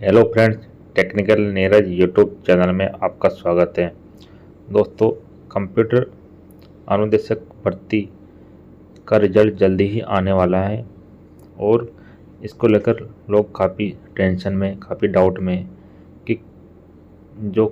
Hello friends, technical Neeraj YouTube channel में आपका स्वागत है। दोस्तों, कंप्यूटर अनुदेशक भर्ती का रिजल्ट जल्दी ही आने वाला है और इसको लेकर लोग काफ़ी टेंशन में, काफ़ी डाउट में कि जो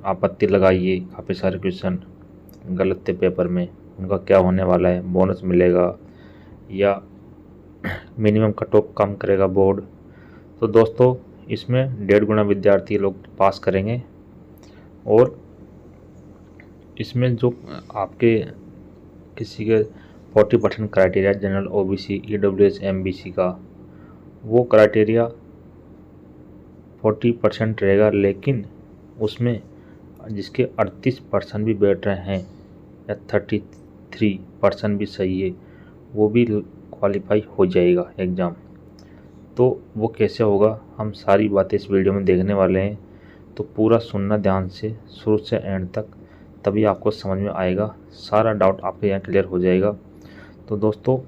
आपत्ति लगाई, काफ़ी सारे क्वेश्चन गलत थे पेपर में, उनका क्या होने वाला है, बोनस मिलेगा या मिनिमम कट ऑफ कम करेगा बोर्ड। तो दोस्तों, इसमें 1.5 गुना विद्यार्थी लोग पास करेंगे और इसमें जो आपके किसी के 40% criteria general, OBC, EWS, MBC का, वो क्राइटेरिया 40% रहेगा, लेकिन उसमें जिसके 38% भी बैठ रहे हैं या 33% भी सही है, वो भी क्वालिफाई हो जाएगा एग्ज़ाम। तो वो कैसे होगा, हम सारी बातें इस वीडियो में देखने वाले हैं। तो पूरा सुनना ध्यान से, शुरू से एंड तक, तभी आपको समझ में आएगा, सारा डाउट आपके यहाँ क्लियर हो जाएगा। तो दोस्तों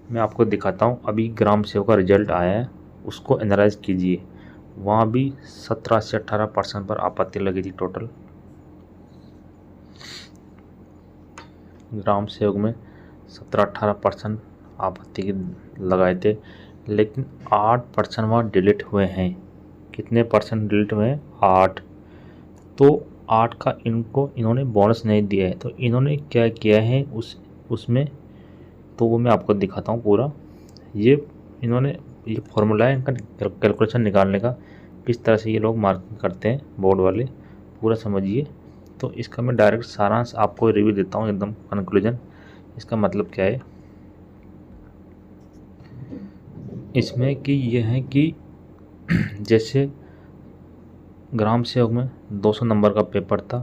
मैं आपको दिखाता हूँ, अभी ग्राम सेवक का रिजल्ट आया है, उसको एनालाइज कीजिए। वहाँ भी 17 से 18% पर आपत्ति लगी थी टोटल। ग्राम सेवक में 17-18% आपत्ति की लगाए थे, लेकिन 8% वहाँ डिलीट हुए हैं। कितने परसेंट डिलीट हुए हैं? 8। तो 8 का इन्होंने बोनस नहीं दिया है, तो इन्होंने क्या किया है उसमें, तो वो मैं आपको दिखाता हूँ पूरा। ये फॉर्मूला है इनका कैलकुलेशन निकालने का, किस तरह से ये लोग मार्किंग करते हैं बोर्ड वाले, पूरा समझिए। तो इसका मैं डायरेक्ट सारांश आपको रिव्यू देता हूँ, एकदम कंक्लूजन। इसका मतलब क्या है इसमें कि यह है कि जैसे ग्राम सेवक में 200 नंबर का पेपर था,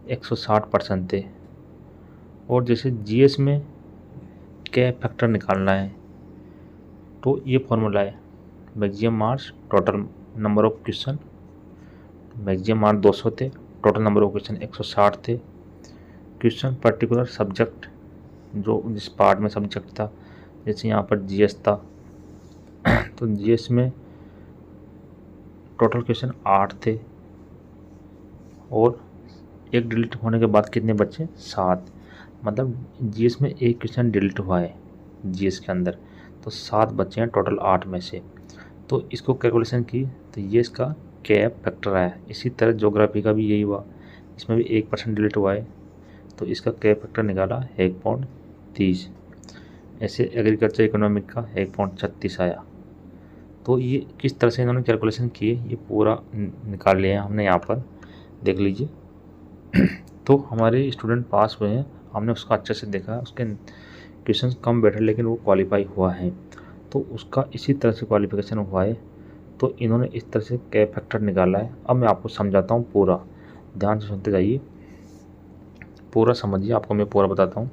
160% थे, और जैसे जीएस में क्या फैक्टर निकालना है, तो ये फॉर्मूला है maximum marks total number of question. Maximum marks 200 थे, टोटल नंबर ऑफ क्वेश्चन 160 थे। क्वेश्चन पर्टिकुलर सब्जेक्ट, जो जिस पार्ट में सब्जेक्ट था, जैसे यहाँ पर जीएस था तो जीएस में टोटल क्वेश्चन 8 थे और एक डिलीट होने के बाद कितने बचे? 7। मतलब जीएस में एक क्वेश्चन डिलीट हुआ है जीएस के अंदर, तो 7 बचे हैं टोटल 8 में से। तो इसको कैलकुलेशन की तो ये इसका कैप फैक्टर आया। इसी तरह ज्योग्राफी का भी यही हुआ, इसमें भी 1% डिलीट हुआ है, तो इसका कैप फैक्टर निकाला 1.30। ऐसे एग्रीकल्चर इकोनॉमिक का 1.36 आया। तो ये किस तरह से इन्होंने कैलकुलेशन किए, ये पूरा निकाल लिया है हमने, यहाँ पर देख लीजिए। तो हमारे स्टूडेंट पास हुए हैं, हमने उसका अच्छे से देखा, उसके क्वेश्चन कम बैठे लेकिन वो क्वालिफाई हुआ है, तो उसका इसी तरह से क्वालिफिकेशन हुआ है। तो इन्होंने इस तरह से कैप फैक्टर निकाला है। अब मैं आपको समझाता हूँ, पूरा ध्यान से सुनते जाइए, पूरा समझिए, आपको मैं पूरा बताता हूँ।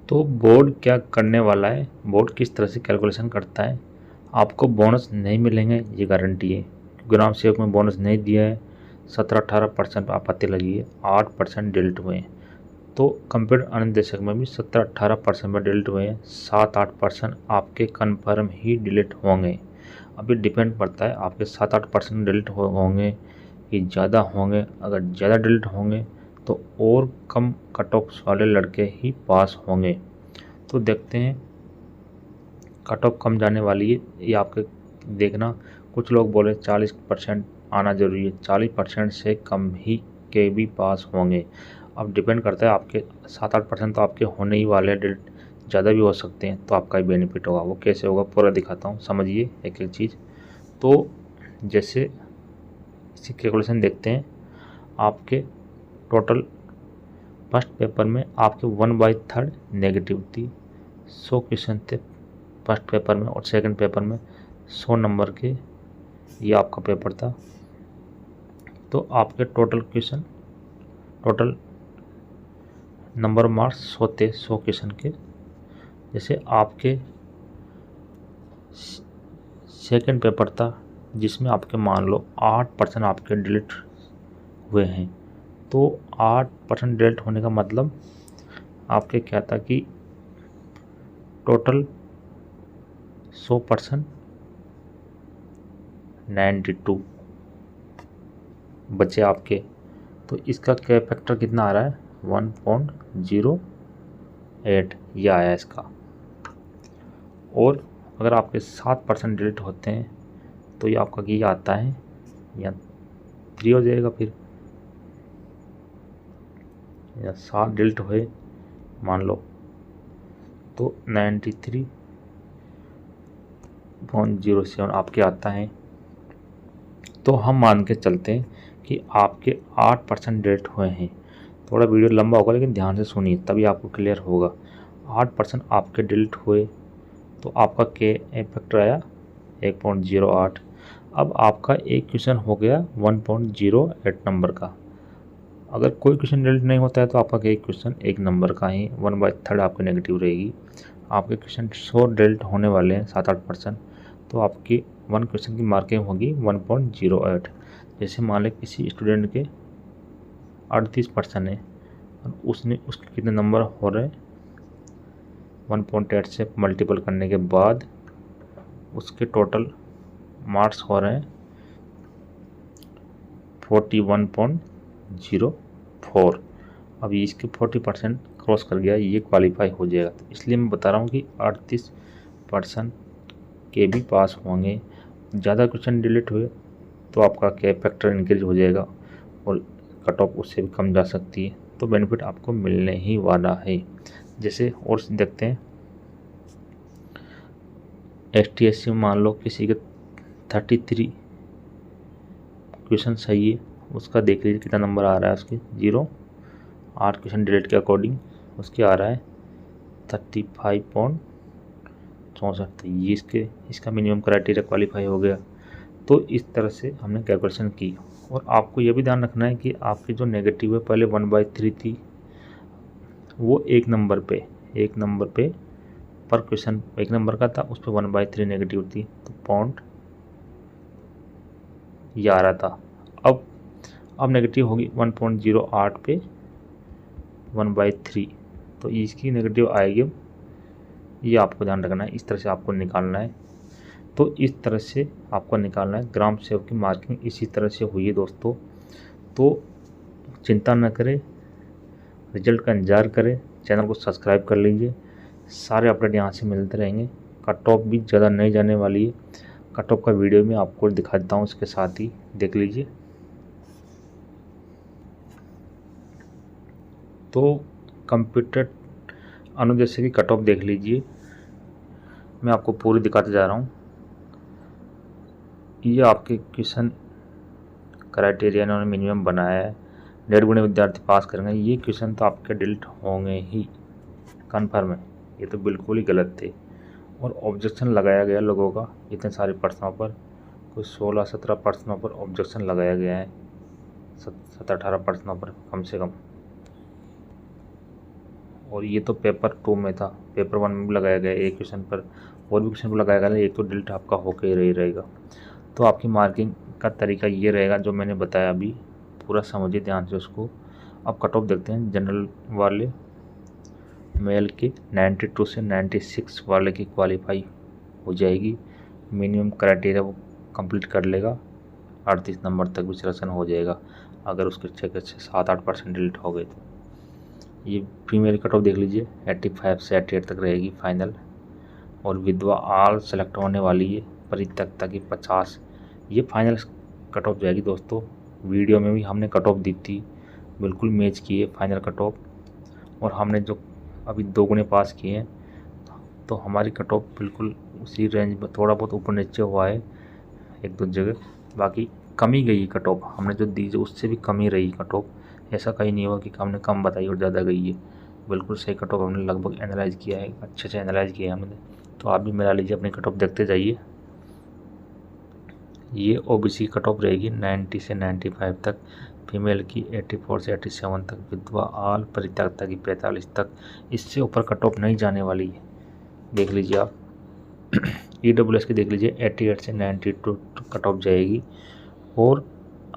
तो बोर्ड क्या करने वाला है, बोर्ड किस तरह से कैलकुलेशन करता है। आपको बोनस नहीं मिलेंगे, ये गारंटी है। ग्राम सेवक में बोनस नहीं दिया है, 17-18% आपत्ति लगी है, 8% डिलीट हुए हैं। तो कंप्यूटर अनुदेशक में भी 17-18% पर डिलीट हुए हैं, 7-8% आपके कन्फर्म ही डिलीट होंगे। अभी डिपेंड पड़ता है, आपके 7-8% डिलीट होंगे कि ज़्यादा होंगे। अगर ज़्यादा डिलीट होंगे तो और कम कट ऑफ वाले लड़के ही पास होंगे। तो देखते हैं, कट ऑफ कम जाने वाली है ये आपके देखना। कुछ लोग बोले 40% आना ज़रूरी है, 40% से कम ही के भी पास होंगे। अब डिपेंड करता है, आपके 7-8% तो आपके होने ही वाले, डिलीट ज़्यादा भी हो सकते हैं, तो आपका ही बेनिफिट होगा। वो कैसे होगा पूरा दिखाता हूँ, समझिए एक एक चीज़। तो जैसे इसी कैलकुलेशन देखते हैं, आपके टोटल फर्स्ट पेपर में आपके 1/3 नेगेटिव थी, 100 क्वेश्चन थे फर्स्ट पेपर में, और सेकंड पेपर में 100 नंबर के ये आपका पेपर था। तो आपके total question, total number marks 100 थे 100 क्वेश्चन के। जैसे आपके सेकंड पेपर था, जिसमें आपके मान लो 8% आपके डिलीट हुए हैं। तो 8% डिलीट होने का मतलब आपके क्या था कि टोटल 100% 92 बचे आपके। तो इसका क्या फैक्टर कितना आ रहा है 1.08 ये आया इसका। और अगर आपके 7% डिलीट होते हैं तो ये आपका ये आता है या 3 हो जाएगा फिर, या 7 डिलीट हुए मान लो तो 93.07 आपके आता है। तो हम मान के चलते हैं कि आपके 8% डिलीट हुए हैं। थोड़ा वीडियो लंबा होगा लेकिन ध्यान से सुनिए तभी आपको क्लियर होगा। 8% आपके डिलीट हुए तो आपका के फैक्टर आया 1.08। अब आपका एक क्वेश्चन हो गया 1.08 नंबर का। अगर कोई क्वेश्चन डिलीट नहीं होता है तो आपका एक क्वेश्चन 1 नंबर का ही 1/3 आपकी नेगेटिव रहेगी। आपके क्वेश्चन 100 डिलीट होने वाले हैं 7-8%, तो आपकी 1 क्वेश्चन की मार्किंग होगी 1.08। जैसे मान लें किसी स्टूडेंट के 38% है और उसने उसके कितने नंबर हो रहे हैं 1.8 से मल्टीपल करने के बाद उसके टोटल मार्क्स हो रहे हैं 41.04। अब इसके 40% क्रॉस कर गया, ये क्वालिफाई हो जाएगा। तो इसलिए मैं बता रहा हूँ कि 38% के भी पास होंगे। ज़्यादा क्वेश्चन डिलीट हुए तो आपका के फैक्टर इंक्रीज हो जाएगा और कट ऑफ उससे भी कम जा सकती है। तो बेनिफिट आपको मिलने ही वाला है। जैसे और देखते हैं STSC मान लो किसी के 33 क्वेश्चन सही है, उसका देख लीजिए कितना नंबर आ रहा है उसके 0। 8 क्वेश्चन डिलीट के अकॉर्डिंग उसके आ रहा है 35.64। ये इसका मिनिमम क्राइटेरिया क्वालिफाई हो गया। तो इस तरह से हमने कैलकुलेशन की। और आपको यह भी ध्यान रखना है कि आपकी जो नेगेटिव है पहले 1/3 थी, वो एक नंबर पे पर क्वेश्चन 1 नंबर का था, उस पर 1/3 नेगेटिव थी तो पॉइंट ये आ रहा था। अब नेगेटिव होगी 1.08 पे 1/3, तो इसकी नेगेटिव आएगी। ये आपको ध्यान रखना है, इस तरह से आपको निकालना है। तो इस तरह से आपको निकालना है। ग्राम सेवक की मार्किंग इसी तरह से हुई है दोस्तों। तो चिंता न करें, रिजल्ट का इंतजार करें, चैनल को सब्सक्राइब कर लीजिए। सारे अपडेट यहाँ से मिलते रहेंगे। कट ऑफ भी ज़्यादा नहीं जाने वाली है। कट ऑफ का वीडियो में आपको दिखा देता हूँ, इसके साथ ही देख लीजिए। तो कंप्यूटर अनुदेश की कट ऑफ देख लीजिए, मैं आपको पूरी दिखाते जा रहा हूँ। ये आपके क्वेश्चन क्राइटेरिया इन्होंने मिनिमम बनाया है, 1.5 गुणे विद्यार्थी पास करेंगे। ये क्वेश्चन तो आपके डिलीट होंगे ही, कन्फर्म है। ये तो बिल्कुल ही गलत थे और ऑब्जेक्शन लगाया गया लोगों का इतने सारे प्रश्नों पर। कुछ 16-17 प्रश्नों पर ऑब्जेक्शन लगाया गया है, 17-18 प्रश्नों पर कम से कम। और ये तो पेपर 2 में था, पेपर 1 में भी लगाया गया एक क्वेश्चन पर, और भी क्वेश्चन पर लगाया गया, एक तो डिलीट आपका होकर ही रहेगा। तो आपकी मार्किंग का तरीका ये रहेगा जो मैंने बताया अभी, पूरा समझिए ध्यान से उसको। अब कट ऑफ देखते हैं। जनरल वाले मेल के 92 से 96 वाले की क्वालिफाई हो जाएगी। मिनिमम क्राइटेरिया वो कंप्लीट कर लेगा, 38 नंबर तक भी सिलेक्शन हो जाएगा अगर उसके 7-8% डिलीट हो गए तो। ये फीमेल कट ऑफ देख लीजिए, 85 से 88 तक रहेगी फाइनल। और विधवा आल सेलेक्ट होने वाली है, परित्यक्ता की 50, ये फाइनल कट ऑफ जाएगी दोस्तों। वीडियो में भी हमने कट ऑफ दी थी, बिल्कुल मैच की है फाइनल कट ऑफ। और हमने जो अभी 2 गुणे पास किए हैं तो हमारी कट ऑफ बिल्कुल उसी रेंज में, थोड़ा बहुत ऊपर नीचे हुआ है 1-2 जगह, बाकी कमी गई कट ऑफ हमने जो दी उससे भी कमी रही कट ऑफ। ऐसा कहीं नहीं हुआ कि हमने कम बताई और ज़्यादा गई है, बिल्कुल सही कट ऑफ हमने लगभग एनालाइज किया है, अच्छे से एनालाइज किया है हमने। तो आप भी मिला लीजिए, अपनी कट ऑफ देखते जाइए। ये ओबीसी कट ऑफ रहेगी 90 से 95 तक, फीमेल की 84 से 87 तक, विधवा आल परित्यक्ता की 45 तक। इससे ऊपर कट ऑफ नहीं जाने वाली है, देख लीजिए आप। EWS की देख लीजिए 88 से 92 कट ऑफ जाएगी। और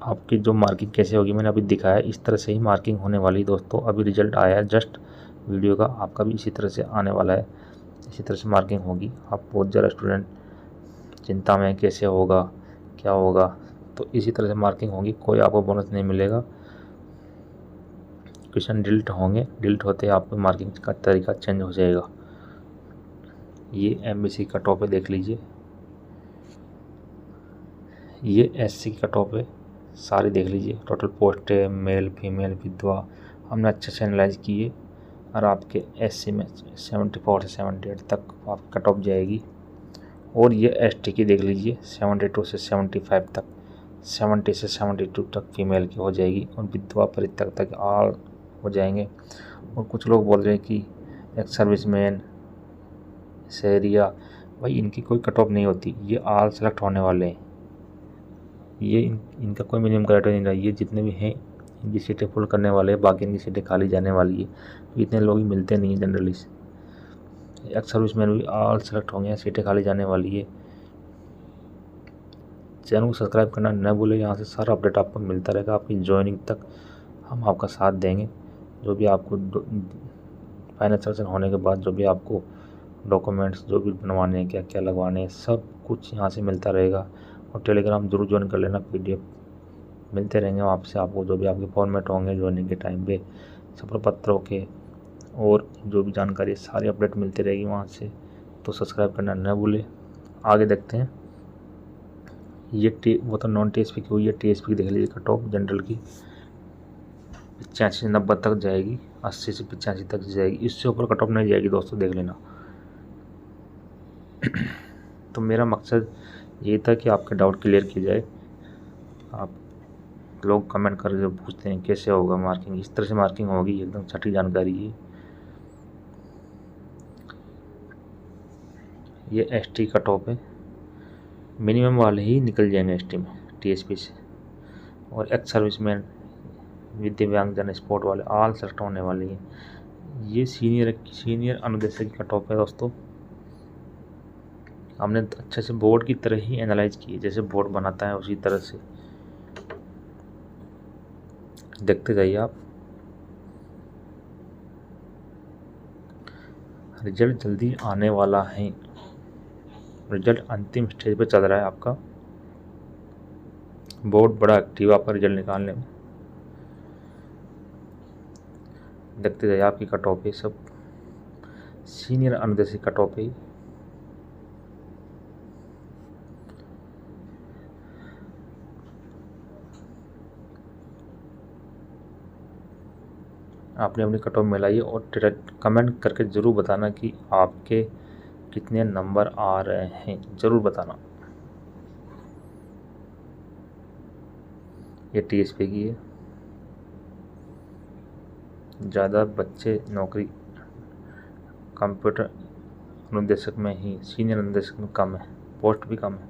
आपकी जो मार्किंग कैसे होगी मैंने अभी दिखाया, इस तरह से ही मार्किंग होने वाली दोस्तों। अभी रिजल्ट आया है जस्ट वीडियो का, आपका भी इसी तरह से आने वाला है। इसी तरह से मार्किंग होगी। आप बहुत ज़्यादा स्टूडेंट चिंता में कैसे होगा क्या होगा, तो इसी तरह से मार्किंग होगी, कोई आपको बोनस नहीं मिलेगा। क्वेश्चन डिलीट होंगे, डिलीट होते ही आपको मार्किंग का तरीका चेंज हो जाएगा। ये MBC कट ऑफ है, देख लीजिए। ये SC की कट ऑफ है, सारी देख लीजिए। टोटल पोस्ट है, मेल फीमेल विधवा, हमने अच्छे से एनालाइज किए। और आपके SC में 74 से 78 तक आपकी कट ऑफ जाएगी। और ये ST की देख लीजिए, 72 से 75 तक, 70 से 72 तक फीमेल की हो जाएगी। और विधवा परित्यक्त तक ऑल हो जाएंगे। और कुछ लोग बोल रहे हैं कि एक सर्विसमैन शहरिया, भाई इनकी कोई कट ऑफ नहीं होती, ये ऑल सेलेक्ट होने वाले हैं। ये इनका कोई मिनिमम क्राइटेरिया नहीं रहा। ये जितने भी हैं इनकी सीटें फुल करने वाले हैं, बाकी इनकी सीटें खाली जाने वाली है। तो इतने लोग ही मिलते नहीं हैं जनरली। एक्स सर्विसमैन भी ऑल सेलेक्ट होंगे, सीटें खाली जाने वाली है। चैनल को सब्सक्राइब करना न भूलें, यहाँ से सारा अपडेट आपको मिलता रहेगा। आपकी ज्वाइनिंग तक हम आपका साथ देंगे। जो भी आपको फाइनल सिलेक्शन होने के बाद जो भी आपको डॉक्यूमेंट्स जो भी बनवाने हैं, क्या क्या लगवाने हैं, सब कुछ यहाँ से मिलता रहेगा। और टेलीग्राम जरूर ज्वाइन कर लेना, PDF मिलते रहेंगे वहाँ से आपको। जो भी आपके फॉर्मेट होंगे ज्वाइनिंग के टाइम पे, सफल पत्रों के और जो भी जानकारी सारी अपडेट मिलती रहेगी वहाँ से। तो सब्सक्राइब करना न भूलें। आगे देखते हैं। ये वो तो नॉन TSP की हुई है। TSP की देख लीजिए कट ऑफ जनरल की 85 से 90 तक जाएगी, 80 से 85 तक जाएगी। इससे ऊपर कट ऑफ नहीं जाएगी दोस्तों, देख लेना। तो मेरा मकसद ये था कि आपके डाउट क्लियर किया जाए। आप लोग कमेंट करके पूछते हैं कैसे होगा मार्किंग, इस तरह से मार्किंग होगी, एकदम सटीक जानकारी है। ये ST कट ऑफ है, मिनिमम वाले ही निकल जाएंगे ST में TSP से। और एक्स सर्विसमैन, दिव्यांगजन, स्पोर्ट वाले ऑल सेलेक्ट होने वाले हैं। ये सीनियर अनुदेशक की कट ऑफ है दोस्तों। हमने अच्छे से बोर्ड की तरह ही एनालाइज की है, जैसे बोर्ड बनाता है उसी तरह से देखते जाइए आप। रिजल्ट जल्दी आने वाला है। रिजल्ट अंतिम स्टेज पे चल रहा है आपका। बोर्ड बड़ा एक्टिव आपका रिजल्ट निकालने में। देखते जाइए आपकी कट ऑफ है, सब सीनियर अनुदेशक कट ऑफ है। आपने अपनी कट ऑफ मिलाई है। और कमेंट करके ज़रूर बताना कि आपके कितने नंबर आ रहे हैं, ज़रूर बताना। ये TSP की है। ज़्यादा बच्चे नौकरी कंप्यूटर अनुदेशक में ही, सीनियर अनुदेशक में कम है, पोस्ट भी कम है।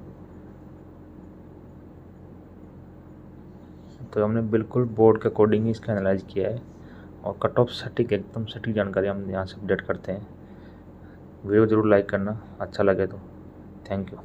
तो हमने बिल्कुल बोर्ड के अकॉर्डिंग ही इसका एनालाइज किया है। और कट ऑफ सटीक, एकदम सटीक जानकारी हम यहाँ से अपडेट करते हैं। वीडियो ज़रूर लाइक करना अच्छा लगे तो। Thank you.